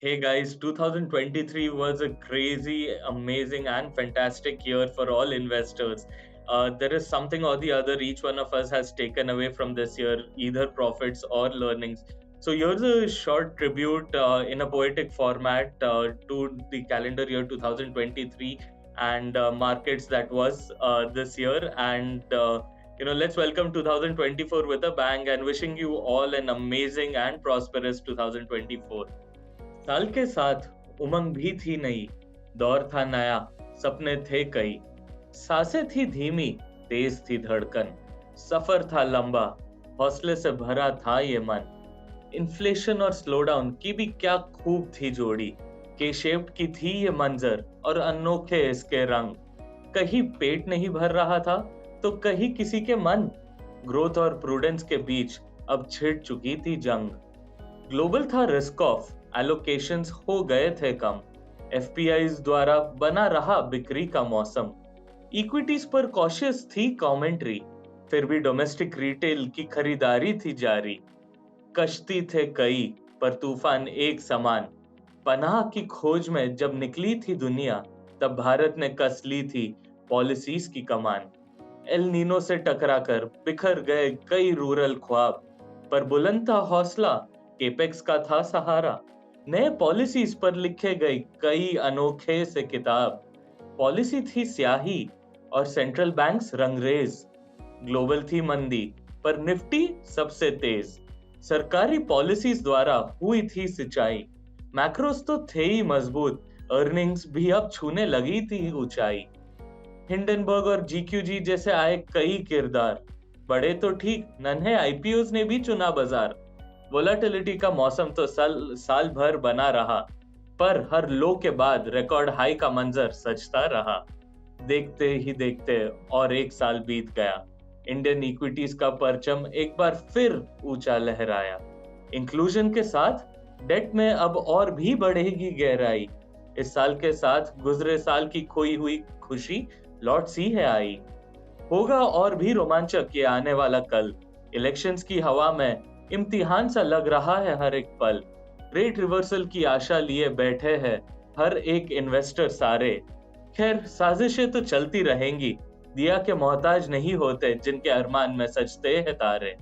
Hey guys, 2023 was a crazy, amazing, and fantastic year for all investors. There is something or the other each one of us has taken away from this year, either profits or learnings. So, here's a short tribute in a poetic format to the calendar year 2023 and markets that was this year. Let's welcome 2024 with a bang and wishing you all an amazing and prosperous 2024. साल के साथ उमंग भी थी नई, दौर था नया, सपने थे कई, सांसें थी धीमी, तेज थी धड़कन, सफर था लंबा, हौसले से भरा था ये मन। इन्फ्लेशन और स्लोडाउन की भी क्या खूब थी जोड़ी, के शेप्ड की थी ये मंजर और अनोखे इसके रंग। कहीं पेट नहीं भर रहा था, तो कहीं किसी के मन। ग्रोथ और प्रूडेंस के बीच अब छिड़ चुकी थी जंग। ग्लोबल था रिस्क ऑफ, एलोकेशंस हो गए थे कम, एफपीआईज द्वारा बना रहा बिक्री का मौसम। इक्विटीज पर कॉशियस थी कमेंट्री, फिर भी डोमेस्टिक रिटेल की खरीदारी थी जारी। कश्ती थे कई पर तूफान एक समान, पनाह की खोज में जब निकली थी दुनिया, तब भारत ने कस ली थी पॉलिसीज की कमान। एल नीनो से टकराकर बिखर गए कई रूरल ख्वाब, पर बुलंद था हौसला, केपेक्स का था सहारा। नए पॉलिसीज पर लिखे गए कई अनोखे से किताब, पॉलिसी थी स्याही और सेंट्रल बैंक्स रंगरेज। ग्लोबल थी मंदी पर निफ्टी सबसे तेज, सरकारी पॉलिसीज द्वारा हुई थी सिंचाई। मैक्रोस तो थे ही मजबूत, अर्निंग्स भी अब छूने लगी थी ऊंचाई। हिंडनबर्ग और जीक्यूजी जैसे आए कई किरदार, बड़े तो ठीक नन्हे आईपीओज ने भी चुना बाजार। वोलाटिलिटी का मौसम तो साल भर बना रहा, पर हर लो के बाद रिकॉर्ड हाई का मंजर सजता रहा। देखते ही देखते और एक साल बीत गया, इंडियन इक्विटीज का परचम एक बार फिर ऊंचा लहराया। इंक्लूजन के साथ डेट में अब और भी बढ़ेगी गहराई। इस साल के साथ गुजरे साल की खोई हुई खुशी लौट सी है आई। होगा और भी रोमांचक ये आने वाला कल। इलेक्शंस की हवा में इम्तिहान सा लग रहा है हर एक पल। रेट रिवर्सल की आशा लिए बैठे हैं हर एक इन्वेस्टर सारे। खैर साजिशें तो चलती रहेंगी, दिया के मोहताज नहीं होते जिनके अरमान में सजते हैं तारे।